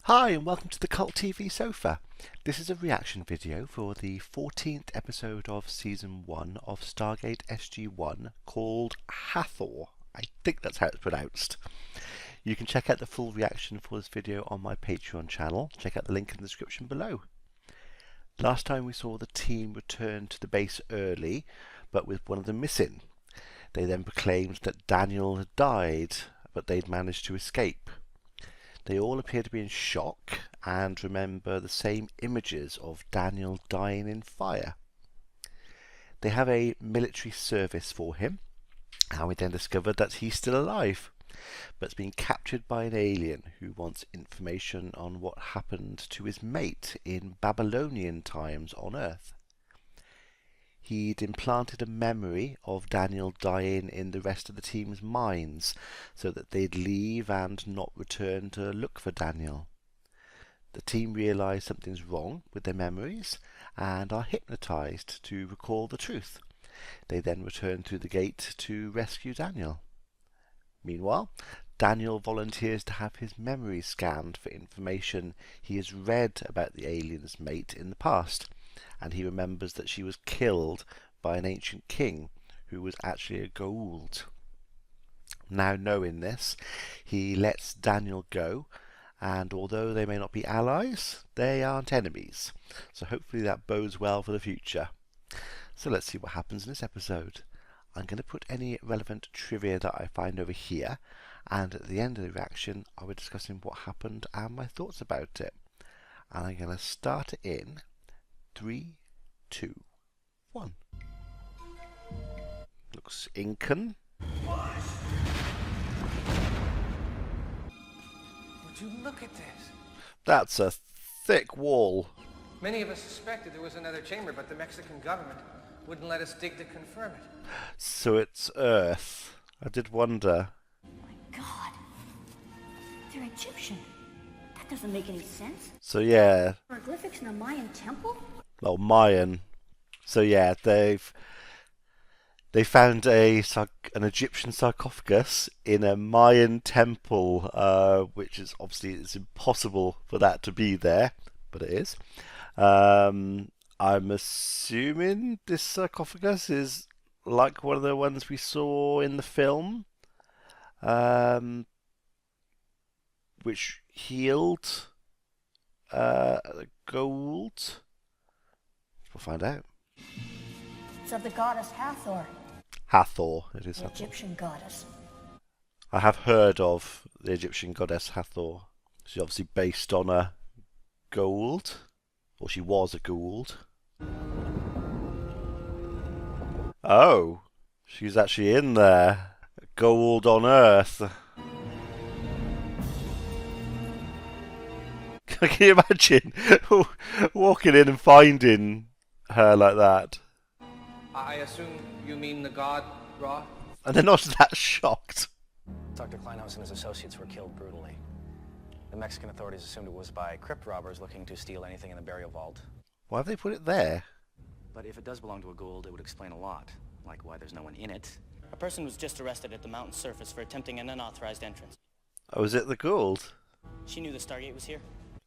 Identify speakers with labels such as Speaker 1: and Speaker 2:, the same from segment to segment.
Speaker 1: Hi and welcome to the Cult TV Sofa. This is a reaction video for the 14th episode of Season 1 of Stargate SG1 called Hathor. I think that's how it's pronounced. You can check out the full reaction for this video on my Patreon channel. Check out the link in the description below. Last time we saw the team return to the base early, but with one of them missing. They then proclaimed that Daniel had died, but they'd managed to escape. They all appear to be in shock and remember the same images of Daniel dying in fire. They have a military service for him, and we then discovered that he's still alive, but has been captured by an alien who wants information on what happened to his mate in Babylonian times on Earth. He'd implanted a memory of Daniel dying in the rest of the team's minds so that they'd leave and not return to look for Daniel. The team realise something's wrong with their memories and are hypnotised to recall the truth. They then return through the gate to rescue Daniel. Meanwhile, Daniel volunteers to have his memories scanned for information he has read about the alien's mate in the past, and he remembers that she was killed by an ancient king who was actually a Goa'uld. Now knowing this, he lets Daniel go, and although they may not be allies, they aren't enemies, so hopefully that bodes well for the future. So let's see what happens in this episode. I'm going to put any relevant trivia that I find over here, and at the end of the reaction I'll be discussing what happened and my thoughts about it. And I'm going to start it in 3, 2, 1. Looks Incan.
Speaker 2: Would you look at this?
Speaker 1: That's a thick wall.
Speaker 2: Many of us suspected there was another chamber, but the Mexican government wouldn't let us dig to confirm it.
Speaker 1: So it's Earth. I did wonder.
Speaker 3: Oh my God. They're Egyptian. That doesn't make any sense.
Speaker 1: So yeah.
Speaker 3: Hieroglyphics in a Mayan temple?
Speaker 1: Oh, Mayan. So yeah, they found an Egyptian sarcophagus in a Mayan temple, which is obviously it's impossible for that to be there, but it is. I'm assuming this sarcophagus is like one of the ones we saw in the film, which healed Goa'uld. We'll find out.
Speaker 3: It's of the goddess Hathor,
Speaker 1: Hathor, it is
Speaker 3: the
Speaker 1: Hathor.
Speaker 3: Egyptian goddess.
Speaker 1: I have heard of the Egyptian goddess Hathor. She's obviously based on a Goa'uld, or she was a Goa'uld. Oh, she's actually in there. A Goa'uld on Earth. Can you imagine walking in and finding her like that?
Speaker 2: I assume you mean the god Ra?
Speaker 1: And they're not that shocked.
Speaker 4: Dr. Kleinhaus and his associates were killed brutally. The Mexican authorities assumed it was by crypt robbers looking to steal anything in the burial vault.
Speaker 1: Why have they put it there?
Speaker 4: But if it does belong to a Goa'uld, it would explain a lot, like why there's no one in it.
Speaker 5: A person was just arrested at the mountain's surface for attempting an unauthorized entrance.
Speaker 1: Oh, is it the Goa'uld?
Speaker 5: She knew the Stargate was here.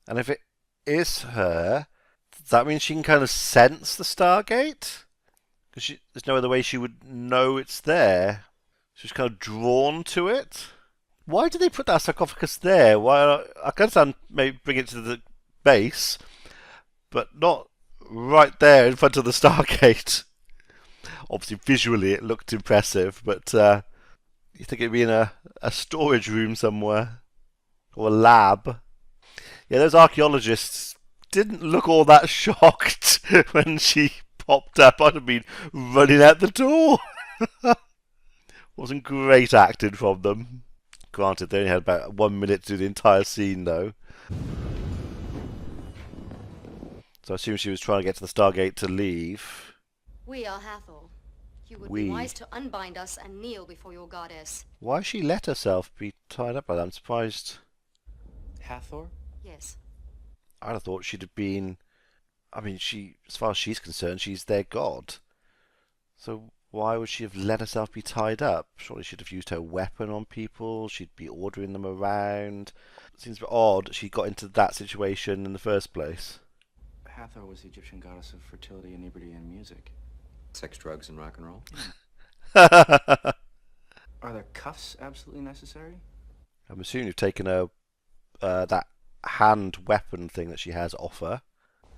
Speaker 1: And if it is her, does that mean she can kind of sense the Stargate? Because there's no other way she would know it's there. She's kind of drawn to it. Why did they put that sarcophagus there? Why? I can understand maybe bring it to the base, but not right there in front of the Stargate. Obviously, visually it looked impressive, but you think it'd be in a storage room somewhere or a lab. Yeah, those archaeologists didn't look all that shocked when she popped up. I'd have been running out the door. Wasn't great acting from them. Granted, they only had about 1 minute to do the entire scene, though. So I assume she was trying to get to the Stargate to leave.
Speaker 6: We are Hathor. You would
Speaker 1: We.
Speaker 6: be wise to unbind us and kneel before your goddess.
Speaker 1: Why she let herself be tied up by that? I'm surprised.
Speaker 4: Hathor?
Speaker 6: Yes.
Speaker 1: I'd have thought she'd have been... I mean, as far as she's concerned, she's their god. So Why would she have let herself be tied up? Surely she'd have used her weapon on people. She'd be ordering them around. It seems a bit odd that she got into that situation in the first place.
Speaker 4: Hathor was the Egyptian goddess of fertility, inebriety, and music.
Speaker 7: Sex, drugs, and rock and roll.
Speaker 4: Are there cuffs absolutely necessary?
Speaker 1: I'm assuming you've taken her that hand weapon thing that she has off her.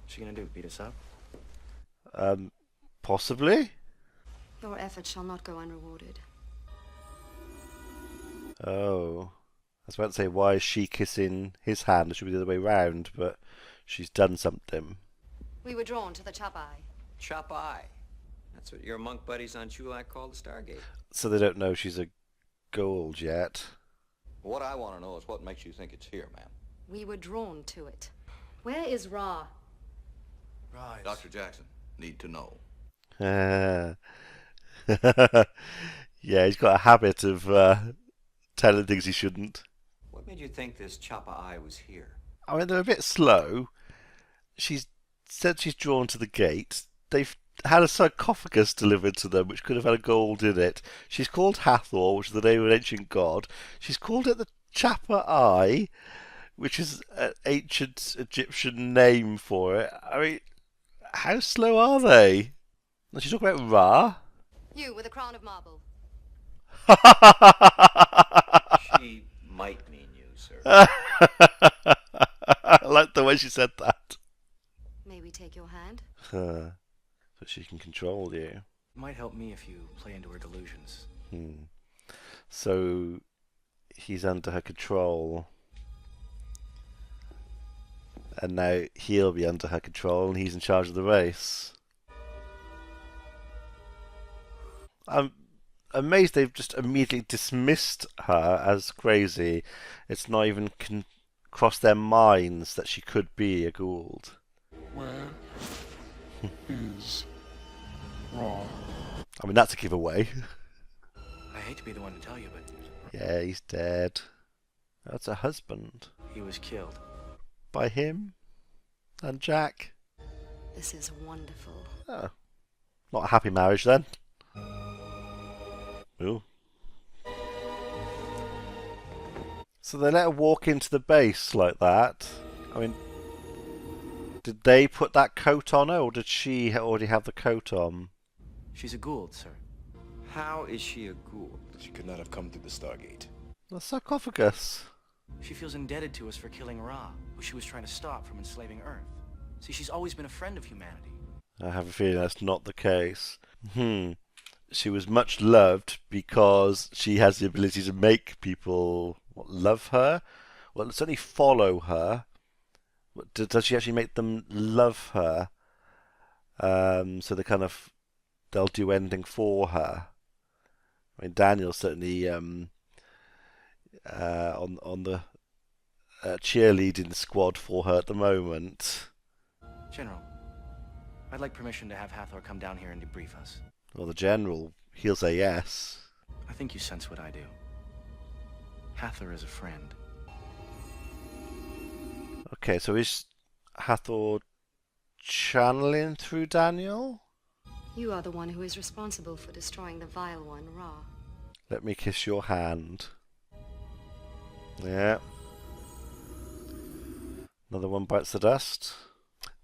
Speaker 4: What's she gonna do? Beat us up?
Speaker 1: Possibly.
Speaker 6: Your efforts shall not go unrewarded.
Speaker 1: Oh. I was about to say, why is she kissing his hand? It should be the other way round, but she's done something.
Speaker 6: We were drawn to the Chapai.
Speaker 7: Chop eye. That's what your monk buddies on Chulak call the Stargate.
Speaker 1: So they don't know she's a gold yet.
Speaker 8: What I want to know is what makes you think it's here, ma'am.
Speaker 6: We were drawn to it. Where is Ra?
Speaker 4: Right.
Speaker 8: Dr. Jackson, need to know.
Speaker 1: Yeah, he's got a habit of telling things he shouldn't.
Speaker 7: What made you think this Choppa Eye was here?
Speaker 1: I mean, they're a bit slow. She's said she's drawn to the gate. They've had a sarcophagus delivered to them, which could have had a gold in it. She's called Hathor, which is the name of an ancient god. She's called it the Chappa Eye, which is an ancient Egyptian name for it. I mean, how slow are they? And she's talking about Ra.
Speaker 6: You with a crown of marble.
Speaker 7: She might mean you, sir.
Speaker 1: I like the way she said that.
Speaker 6: May we take your hand?
Speaker 1: But she can control you.
Speaker 4: It might help me if you play into her delusions.
Speaker 1: So he's under her control. And now he'll be under her control and he's in charge of the race. I'm amazed they've just immediately dismissed her as crazy. It's not even crossed their minds that she could be a Gould.
Speaker 9: Where is Ra?
Speaker 1: I mean, that's a giveaway.
Speaker 4: I hate to be the one to tell you, but
Speaker 1: Yeah, he's dead. That's her husband.
Speaker 4: he was killed.
Speaker 1: By him? And Jack?
Speaker 6: This is wonderful.
Speaker 1: Oh. Not a happy marriage then. Ooh. So they let her walk into the base like that. I mean, did they put that coat on her, or did she already have the coat on?
Speaker 4: She's a Gould, sir.
Speaker 7: How is she a Gould?
Speaker 9: She could not have come through the Stargate.
Speaker 1: The sarcophagus.
Speaker 4: She feels indebted to us for killing Ra, who she was trying to stop from enslaving Earth. See, she's always been a friend of humanity.
Speaker 1: I have a feeling that's not the case. She was much loved because she has the ability to make people love her. Well, certainly follow her. Does she actually make them love her? So they'll do anything for her. I mean, Daniel's certainly on the cheerleading squad for her at the moment.
Speaker 4: General, I'd like permission to have Hathor come down here and debrief us.
Speaker 1: Well, the general, he'll say yes.
Speaker 4: I think you sense what I do. Hathor is a friend.
Speaker 1: Okay, so is Hathor channeling through Daniel?
Speaker 6: You are the one who is responsible for destroying the vile one, Ra.
Speaker 1: Let me kiss your hand. Yeah. Another one bites the dust.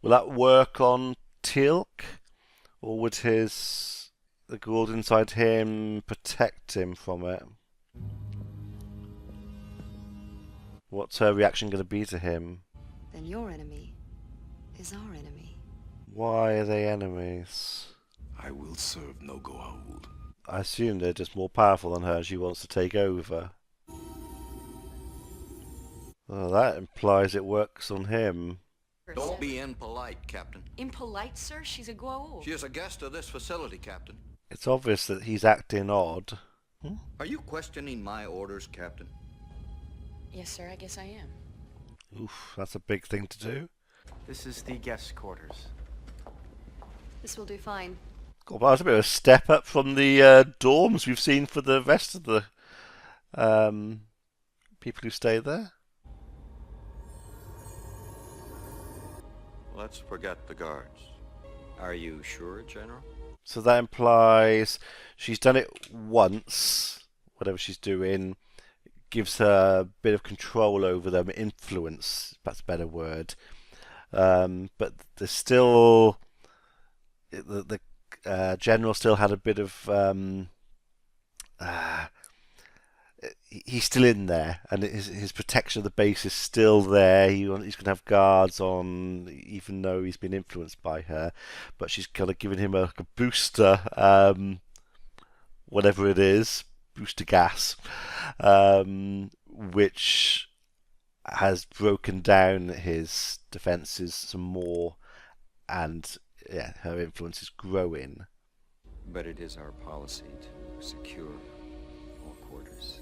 Speaker 1: Will that work on Teal'c? Or would the Gould inside him protect him from it? What's her reaction going to be to him?
Speaker 6: Then your enemy is our enemy.
Speaker 1: Why are they enemies?
Speaker 9: I will serve no Goa'uld.
Speaker 1: I assume they're just more powerful than her and she wants to take over. Oh, that implies it works on him.
Speaker 8: Don't be impolite, Captain.
Speaker 10: Impolite, sir? She's a Goa'uld.
Speaker 8: She is a guest of this facility, Captain.
Speaker 1: It's obvious that he's acting odd.
Speaker 8: Are you questioning my orders, Captain?
Speaker 10: Yes, sir, I guess I am.
Speaker 1: Oof, that's a big thing to do.
Speaker 4: This is the guest quarters.
Speaker 6: This will do fine.
Speaker 1: God, that's a bit of a step up from the dorms we've seen for the rest of the people who stay there.
Speaker 7: Let's forget the guards. Are you sure, General?
Speaker 1: So that implies she's done it once, whatever she's doing, gives her a bit of control over them, influence, that's a better word. But there's still, the general still had a bit of, he's still in there, and his protection of the base is still there. He's going to have guards on, even though he's been influenced by her. But she's kind of giving him a booster, whatever it is, booster gas, which has broken down his defenses some more, and yeah, her influence is growing.
Speaker 7: But it is our policy to secure all quarters.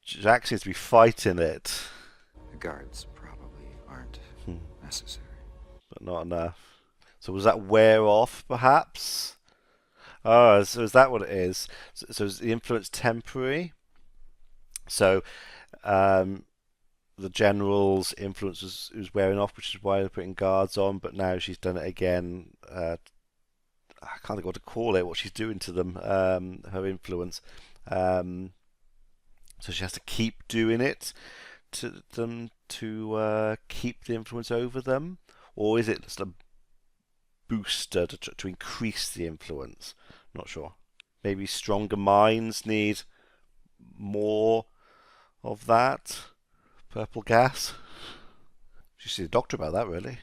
Speaker 1: Jack seems to be fighting it.
Speaker 7: The guards probably aren't necessary.
Speaker 1: But not enough. So was that wear off, perhaps? Oh, so is that what it is? So is the influence temporary? So the general's influence was wearing off, which is why they're putting guards on, but now she's done it again. I can't think what to call it, what she's doing to them, her influence. So she has to keep doing it to them to keep the influence over them? Or is it just a booster to increase the influence? Not sure. Maybe stronger minds need more of that purple gas. Should see the doctor about that, really.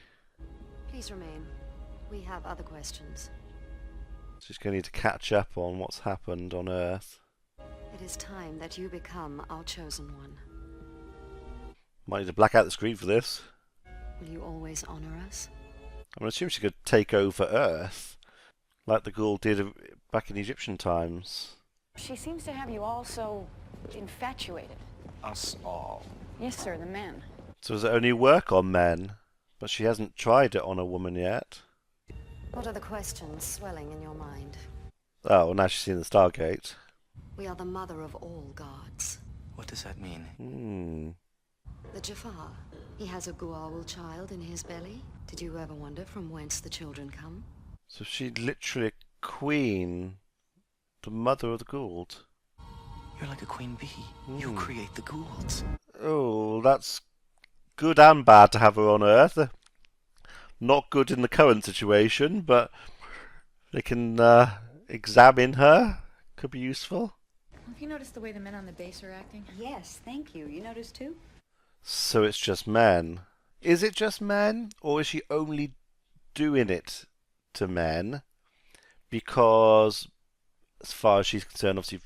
Speaker 6: Please remain. We have other questions.
Speaker 1: She's going to need to catch up on what's happened on Earth.
Speaker 6: It is time that you become our chosen one.
Speaker 1: Might need to black out the screen for this.
Speaker 6: Will you always honor us?
Speaker 1: I'm going to assume she could take over Earth, like the Ghoul did back in Egyptian times.
Speaker 10: She seems to have you all so infatuated.
Speaker 4: Us all.
Speaker 10: Yes, sir, the men.
Speaker 1: So does it only work on men? But she hasn't tried it on a woman yet.
Speaker 6: What are the questions swelling in your mind?
Speaker 1: Oh, well, now she's seen the Stargate.
Speaker 6: We are the mother of all gods.
Speaker 4: What does that mean?
Speaker 6: The Jafar. He has a Goa'uld child in his belly. Did you ever wonder from whence the children come?
Speaker 1: So she's literally a queen, the mother of the Goa'uld.
Speaker 4: You're like a queen bee. You create the ghouls.
Speaker 1: Oh, that's good and bad to have her on Earth. Not good in the current situation, but they can examine her. Could be useful.
Speaker 10: Have you noticed the way the men on the base are acting?
Speaker 3: Yes, thank you. You noticed too?
Speaker 1: So it's just men. Is it just men, or is she only doing it to men? Because, as far as she's concerned, obviously,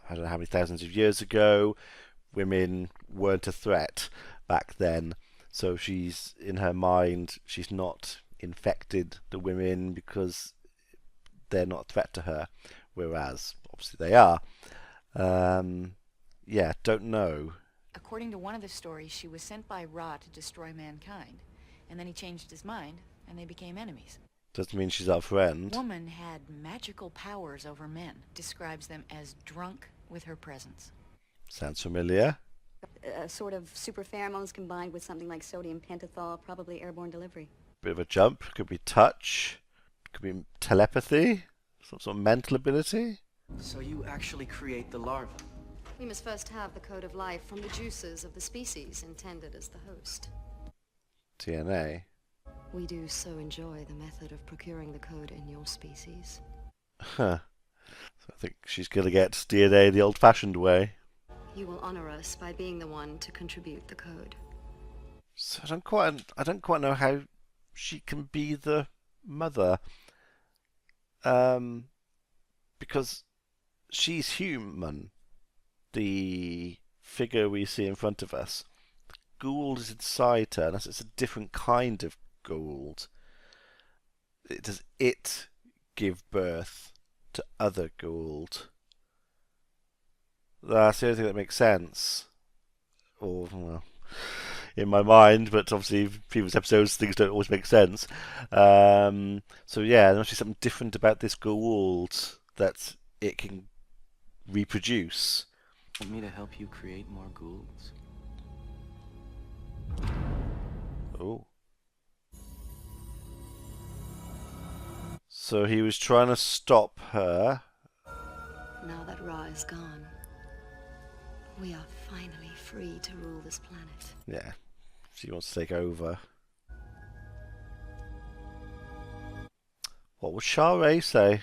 Speaker 1: I don't know how many thousands of years ago, women weren't a threat back then. So she's, in her mind, she's not infected the women because they're not a threat to her, whereas obviously they are. Yeah, don't know.
Speaker 10: According to one of the stories, she was sent by Ra to destroy mankind, and then he changed his mind, and they became enemies.
Speaker 1: Doesn't mean she's our friend.
Speaker 10: Woman had magical powers over men. Describes them as drunk with her presence.
Speaker 1: Sounds familiar.
Speaker 3: A sort of super pheromones combined with something like sodium pentothal, probably airborne delivery.
Speaker 1: Bit of a jump. Could be touch. Could be telepathy. Some sort of mental ability.
Speaker 4: So you actually create the larva?
Speaker 6: We must first have the code of life from the juices of the species intended as the host.
Speaker 1: DNA.
Speaker 6: We do so enjoy the method of procuring the code in your species.
Speaker 1: Huh. So I think she's going to get DNA the old-fashioned way.
Speaker 6: You will honor us by being the one to contribute the code.
Speaker 1: So I don't quite know how she can be the mother. Because she's human. The figure we see in front of us. The Goa'uld is inside her, unless it's a different kind of Goa'uld. Does it give birth to other Goa'uld? That's the only thing that makes sense. Or, well, in my mind, but obviously previous episodes things don't always make sense. So yeah, there must be something different about this Goa'uld that it can reproduce.
Speaker 4: Want me to help you create more ghouls?
Speaker 1: Oh. So he was trying to stop her.
Speaker 6: Now that Ra is gone, we are finally free to rule this planet.
Speaker 1: Yeah, she wants to take over. What would Shara say?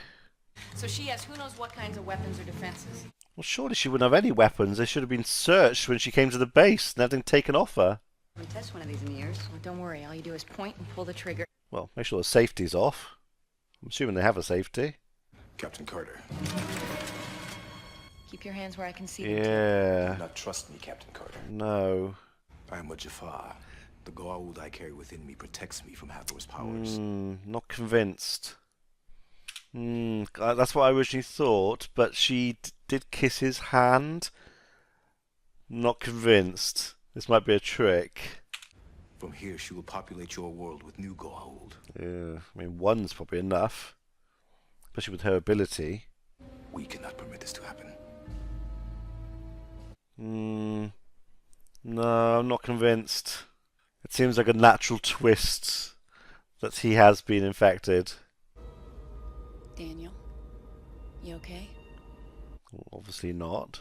Speaker 10: So she has who knows what kinds of weapons or defenses.
Speaker 1: Well, surely she wouldn't have any weapons. They should have been searched when she came to the base and everything taken off her.
Speaker 6: We'll test one of these in years.
Speaker 10: Well, don't worry. All you do is point and pull the trigger.
Speaker 1: Well, make sure the safety's off. I'm assuming they have a safety.
Speaker 9: Captain Carter.
Speaker 10: Keep your hands where I can see them.
Speaker 1: Yeah.
Speaker 9: Do not trust me, Captain Carter.
Speaker 1: No.
Speaker 9: I am a Jafar. The Goa'uld I carry within me protects me from Hathor's powers.
Speaker 1: Not convinced. That's what I originally thought, but she did kiss his hand. Not convinced. This might be a trick.
Speaker 9: From here, she will populate your world with new Goa'uld.
Speaker 1: Yeah, I mean, one's probably enough. Especially with her ability.
Speaker 9: We cannot permit this to happen.
Speaker 1: No, I'm not convinced. It seems like a natural twist that he has been infected.
Speaker 10: Daniel, you okay?
Speaker 1: Well, obviously not.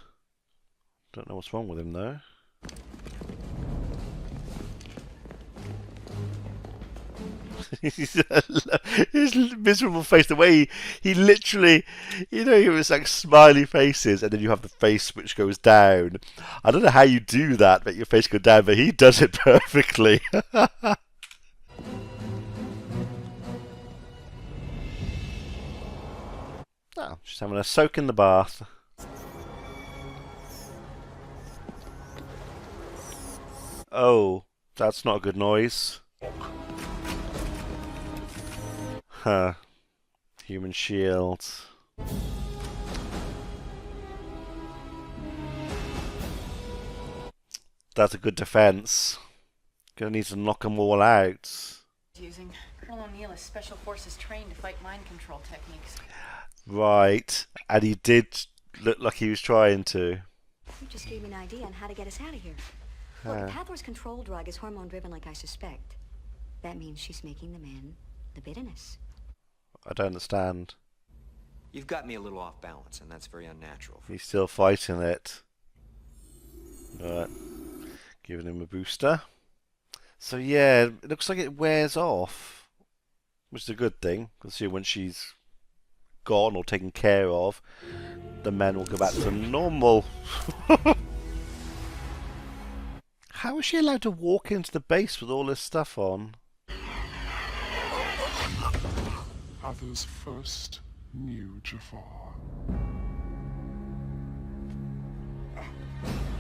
Speaker 1: Don't know what's wrong with him though. His miserable face, the way he literally, you know, he was like smiley faces, and then you have the face which goes down. I don't know how you do that, make your face go down, but he does it perfectly. Oh, she's having a soak in the bath. Oh, that's not a good noise. Huh. Human shield. That's a good defense. Gonna need to knock them all out.
Speaker 10: Using Colonel O'Neill is Special Forces trained to fight mind control techniques.
Speaker 1: Right, and he did look like he was trying to.
Speaker 3: You just gave me an idea on how to get us out of here. Look, if Hathor's control drug is hormone-driven like I suspect, that means she's making the men the bitterness.
Speaker 1: I don't understand.
Speaker 7: You've got me a little off balance, and that's very unnatural.
Speaker 1: He's still fighting it. Right. Giving him a booster. So yeah, it looks like it wears off. Which is a good thing. Because when she's gone or taken care of, the men will go back to normal. How is she allowed to walk into the base with all this stuff on?
Speaker 9: Hathor's first new Jafar.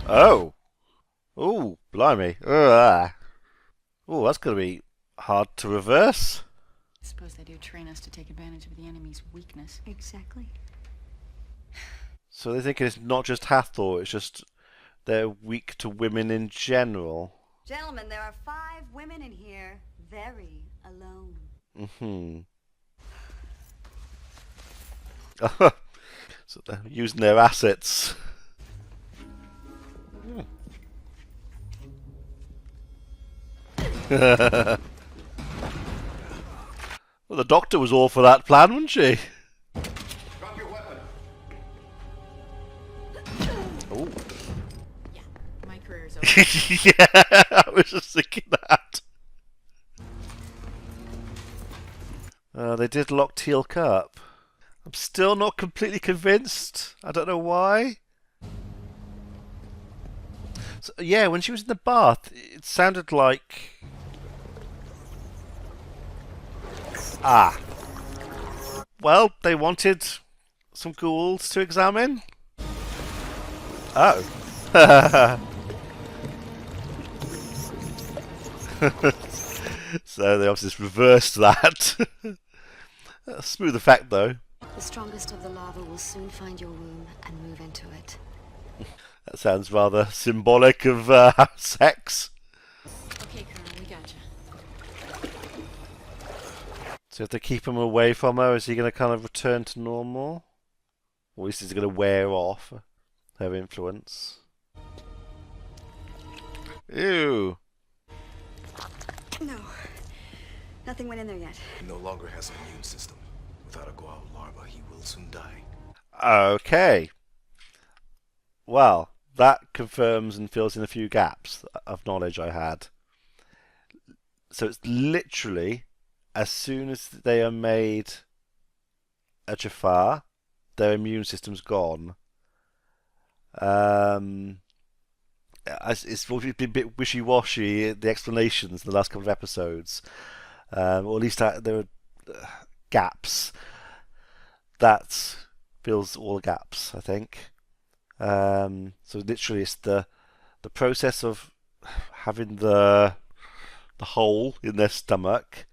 Speaker 1: Oh! Oh, blimey. Ugh. Oh, that's going to be hard to reverse.
Speaker 10: I suppose they do train us to take advantage of the enemy's weakness.
Speaker 3: Exactly.
Speaker 1: So they think it's not just Hathor, it's just they're weak to women in general.
Speaker 3: Gentlemen, there are 5 women in here, very alone.
Speaker 1: So they're using their assets. Well, the doctor was all for that plan, wasn't she?
Speaker 8: Drop your weapon.
Speaker 1: Oh.
Speaker 10: Yeah, my career's over.
Speaker 1: Yeah, I was just thinking that. They did lock Teal'c up. I'm still not completely convinced. I don't know why. So, yeah, when she was in the bath, it sounded like... Ah. Well, they wanted some ghouls to examine. Oh. So they obviously just reversed that. Smooth effect, though.
Speaker 6: The strongest of the lava will soon find your womb and move into it.
Speaker 1: That sounds rather symbolic of sex.
Speaker 10: Okay, Colonel, we gotcha.
Speaker 1: So if they keep him away from her, is he going to kind of return to normal? Or at least is he going to wear off her influence? Ew.
Speaker 3: No. Nothing went in there yet.
Speaker 9: He no longer has an immune system. Without a Goa'uld larva, he will soon die.
Speaker 1: Okay. Well, that confirms and fills in a few gaps of knowledge I had. So it's literally, as soon as they are made a Jafar, their immune system's gone. It's been a bit wishy-washy, the explanations in the last couple of episodes. Or at least there are gaps. That fills all the gaps, I think. So literally it's the process of having the hole in their stomach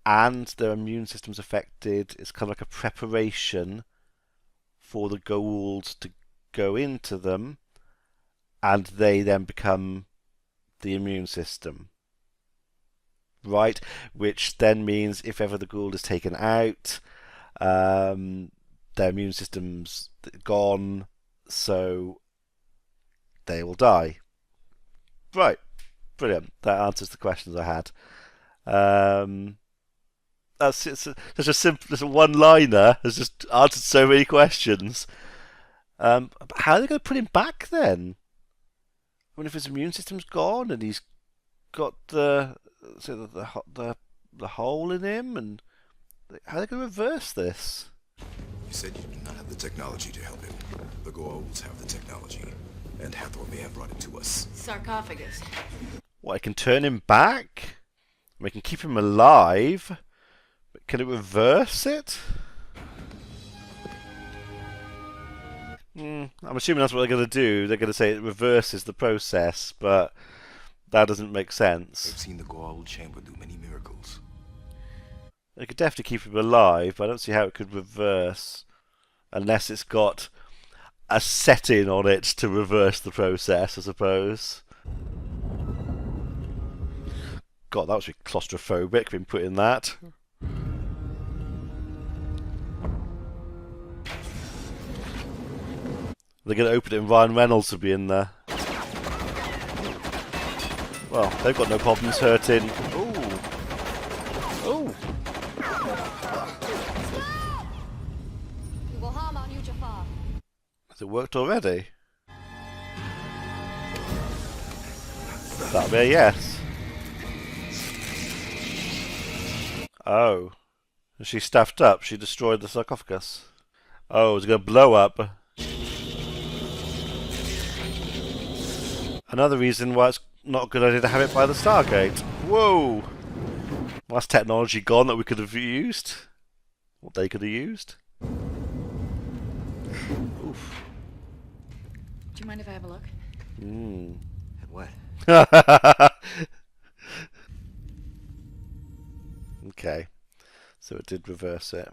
Speaker 1: and their immune system's affected. It's kind of like a preparation for the Goa'uld to go into them, and they then become the immune system. Right? Which then means if ever the Goa'uld is taken out, their immune system's gone, so they will die. Right. Brilliant. That answers the questions I had. That's such a simple, just a one-liner has just answered so many questions. How are they going to put him back then? I mean, if his immune system's gone and he's got the hole in him, and how are they going to reverse this?
Speaker 9: You said you do not have the technology to help him. The Goa'ulds have the technology, and Hathor may have brought it to us.
Speaker 10: Sarcophagus.
Speaker 1: What, I can turn him back? We can keep him alive? But can it reverse it? I'm assuming that's what they're going to do. They're going to say it reverses the process, but that doesn't make sense.
Speaker 9: I've seen the Goa'uld chamber do many miracles.
Speaker 1: They could definitely keep him alive, but I don't see how it could reverse unless it's got a setting on it to reverse the process, I suppose. God, that was really claustrophobic, being put in that. They're going to open it and Ryan Reynolds will be in there. Well, they've got no problems hurting. Ooh.
Speaker 6: We will harm our new Jafar.
Speaker 1: Has it worked already? That'll be a yes. Oh. Is she stuffed up? She destroyed the sarcophagus. Oh, it's going to blow up. Another reason why it's not a good idea to have it by the Stargate. Whoa! Well, that's technology gone that we could have used. What they could have used. Oof.
Speaker 10: Do you mind if I have a look?
Speaker 7: At what?
Speaker 1: Okay. So it did reverse it.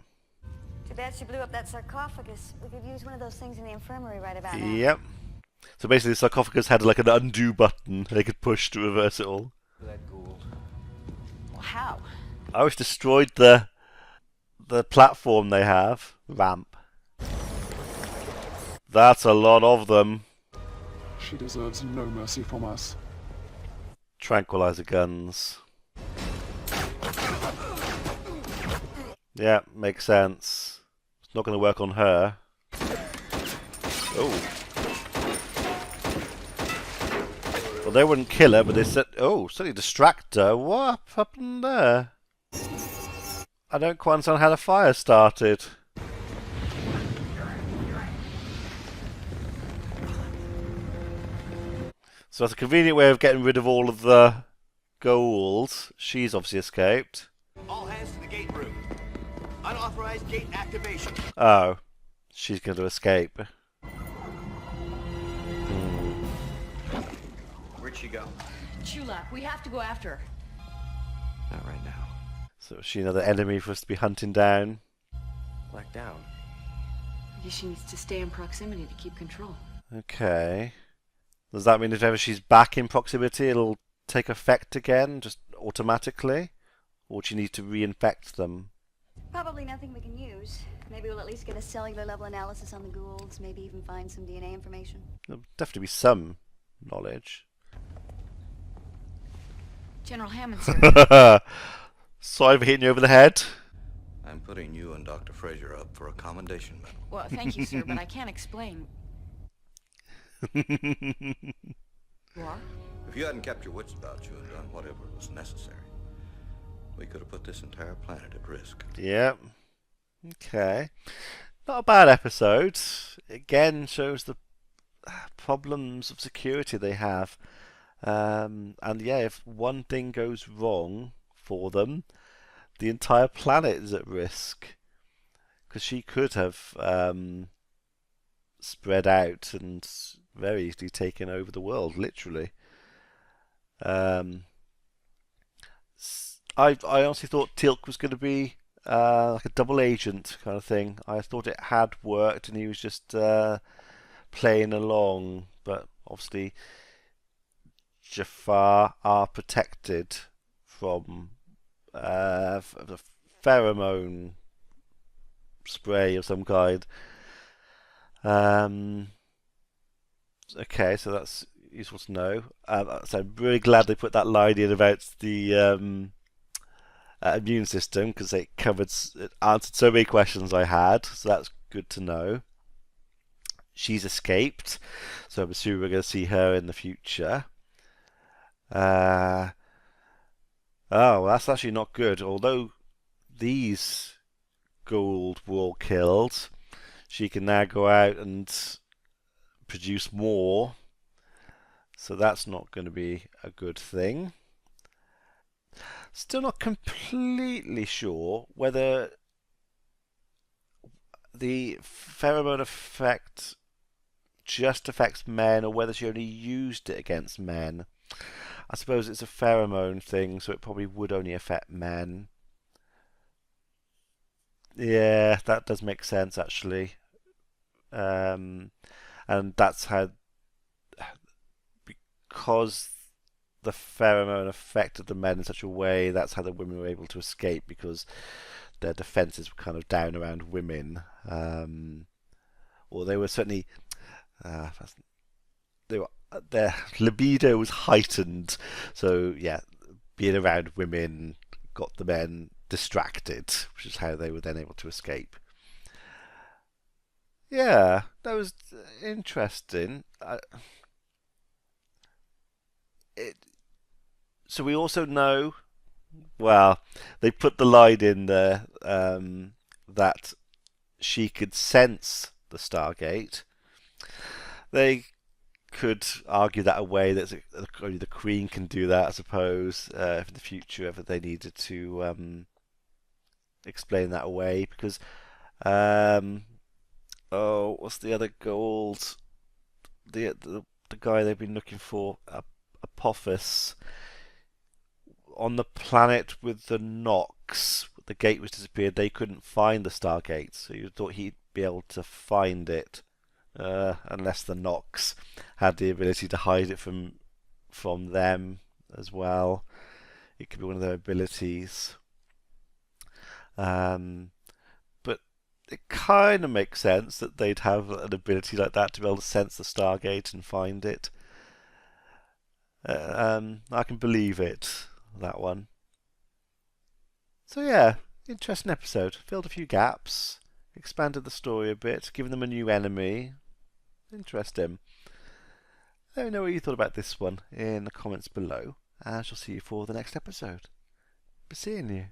Speaker 3: Too bad she blew up that sarcophagus. We could use one of those things in the infirmary right about now.
Speaker 1: Yep. So basically the sarcophagus had like an undo button they could push to reverse it all.
Speaker 7: That Goa'uld.
Speaker 10: Well, how?
Speaker 1: I always destroyed the platform they have. Ramp. That's a lot of them.
Speaker 11: She deserves no mercy from us.
Speaker 1: Tranquilizer guns. Yeah, makes sense. It's not going to work on her. Oh. Well, they wouldn't kill her, but they said, oh, certainly distract her. What happened there? I don't quite understand how the fire started. So that's a convenient way of getting rid of all of the Goa'ulds. She's obviously escaped.
Speaker 8: All hands to the gate room. Unauthorized gate activation.
Speaker 1: Oh, she's going to escape.
Speaker 7: Where'd she go?
Speaker 10: Chulak, we have to go after her.
Speaker 7: Not right now.
Speaker 1: So is she another enemy for us to be hunting down?
Speaker 7: Black down.
Speaker 10: I guess she needs to stay in proximity to keep control.
Speaker 1: Okay. Does that mean if ever she's back in proximity, it'll take effect again, just automatically? Or do you need to reinfect them?
Speaker 3: Probably nothing we can use. Maybe we'll at least get a cellular level analysis on the Goa'ulds, maybe even find some DNA information.
Speaker 1: There'll definitely be some knowledge.
Speaker 10: General Hammond, sir.
Speaker 1: Sorry for hitting you over the head.
Speaker 7: I'm
Speaker 12: putting you and Dr. Fraser up for a commendation medal.
Speaker 10: Well, thank you, sir, but I can't explain.
Speaker 6: You are?
Speaker 12: If you hadn't kept your wits about you and done whatever was necessary, we could have put this entire planet at risk.
Speaker 1: Yep. Okay. Not a bad episode. Again, shows the problems of security they have. And yeah, if one thing goes wrong for them, the entire planet is at risk. Because she could have spread out and very easily taken over the world, literally. I honestly thought Teal'c was going to be like a double agent kind of thing. I thought it had worked and he was just playing along, but obviously Jafar are protected from the pheromone spray of some kind. Okay, so that's useful to know. So I'm really glad they put that line in about the immune system, because it answered so many questions I had. So that's good to know. She's escaped, so I'm assuming we're going to see her in the future. Oh, well, that's actually not good. Although these Goa'uld were all killed, she can now go out and produce more. So that's not going to be a good thing. Still not completely sure whether the pheromone effect just affects men or whether she only used it against men. I suppose it's a pheromone thing, so it probably would only affect men. Yeah, that does make sense, actually. And that's how, because the pheromone affected the men in such a way, that's how the women were able to escape, because their defences were kind of down around women. Or they were certainly... their libido was heightened, so yeah, being around women got the men distracted, which is how they were then able to escape. Yeah, that was interesting. So we also know, well, they put the line in there that she could sense the Stargate. They could argue that away, that only the Queen can do that, I suppose, if in the future ever they needed to explain that away, because what's the other Goa'uld? The guy they've been looking for, Apophis, on the planet with the Nox, the gate was disappeared. They couldn't find the Stargate, so you thought he'd be able to find it. Unless the Nox had the ability to hide it from them as well. It could be one of their abilities. But it kind of makes sense that they'd have an ability like that to be able to sense the Stargate and find it. I can believe it, that one. So yeah, interesting episode. Filled a few gaps, expanded the story a bit, given them a new enemy. Interesting. Let me know what you thought about this one in the comments below, and I shall see you for the next episode. Be seeing you.